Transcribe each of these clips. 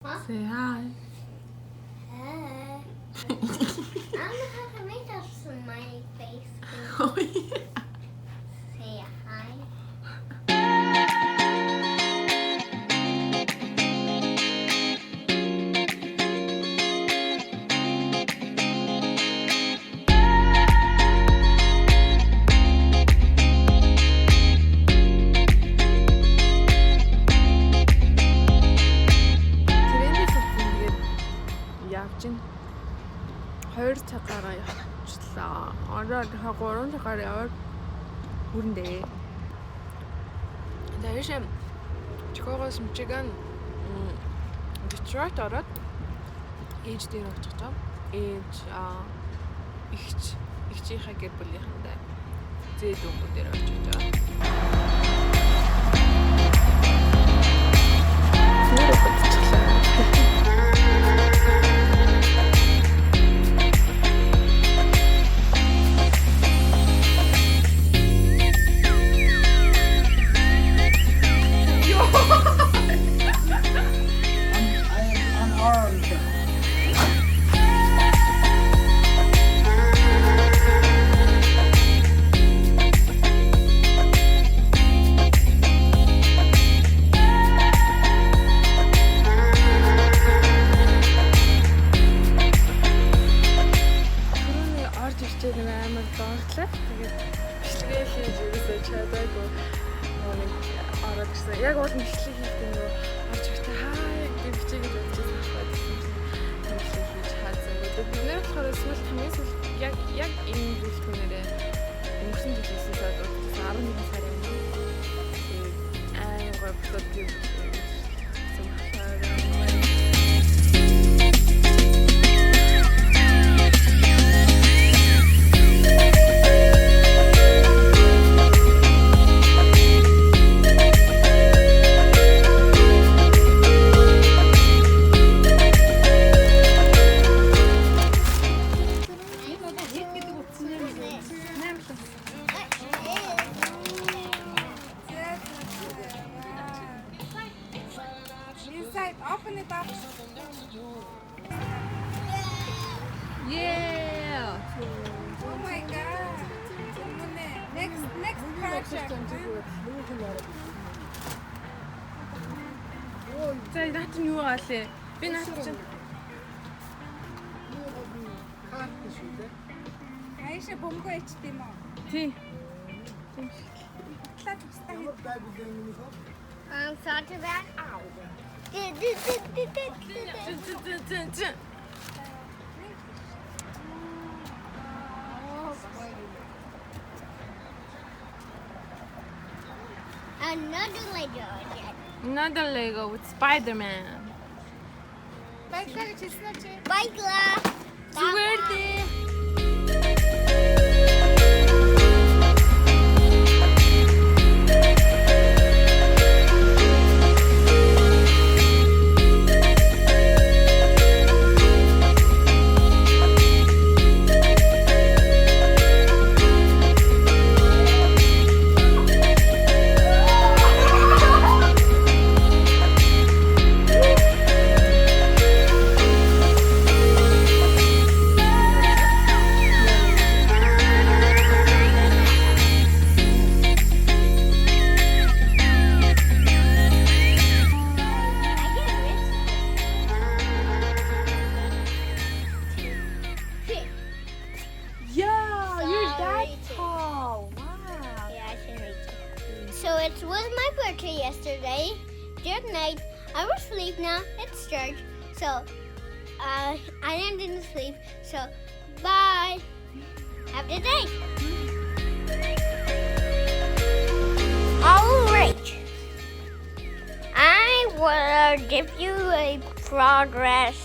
Huh? Say hi. I don't know how to make a smiley face. Oh, yeah. Say hi. Тэрэндээс тэгээд явж ин 2 цагаараа явчихлаа. Одоо 3 цагаар яваад хүрэндээ. Дэшэм Чикагоос Мичиган Детройт ороод ээж дээр очих таа. Ээж ихчийнхаа гэр бүлийнхэндээ зээд өмгөө дээр очих таа. Нэр өгчихлаа. Амар доотлаа. Тэгээд бичлэгээ хийж ерөөсөө чадаагүй. Нэг ороод ирсэн. Яг уул бичлэг хийхдээ нөгөө орж ирэхдээ хаа гэж бичиж бодчихсан байхгүй. Бичлэг хийж хаасан. Тэгээд бид нэр болохоор сүүл хамгийн сүүл яг энэ бүлгүүнээрээ өнгөрсөн жил хийсээр дуудсан 11 сарын өмнө. Тэгээд аймаг боддог Inside, open it up. Yeah. Oh my god. Next project. За наад нь юу гаалээ? Би наад чинь Аиша бомгоо ичдэм үү? тий. Талаад тустай хэд. Sorry about ow. Another Lego again. Another Lego with Spider-Man. Байгаль чилсэн чи. Bye, Suerte. Yeah, you're that tall. Wow. Yeah, I can reach it. So it was my birthday yesterday. Good night. I was asleep now. It's church. So I didn't sleep. So bye. Have a good day. Alright. I will give you a progress.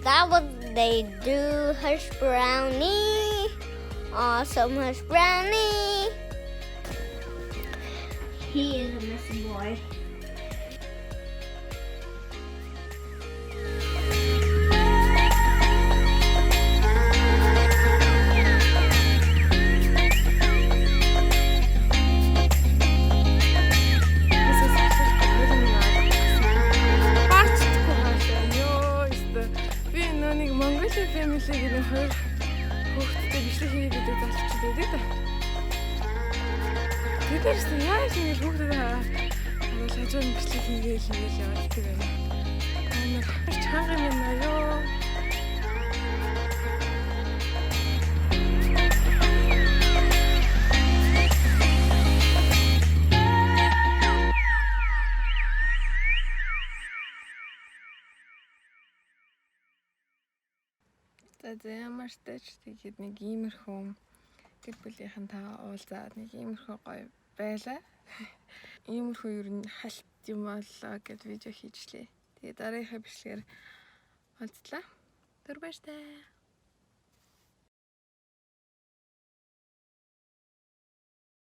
That was they do Hush Brownie. Awesome Hush Brownie. He is a messy boy. This is such a good one. Part 2 family-ийн хоёр хүүхдтэй бичлэг хийе гэдэг залчдаг тийм үү? Тэдэрс яаж ингэ хүүхдэд хажууд бичлэг хийгээл явааддаг байна. Амар чанга юм байна ёо. За ямар ч тач тэгээд нэг иймэрхүү гэр бүлийнхэн уулзаад нэг иймэрхүү гоё байлаа. Иймэрхүү ер нь хальт юм боллоо гэд видео хийжлээ. Тэгээд дараагийн бичлэгээр уулзлаа. Түр баяртай.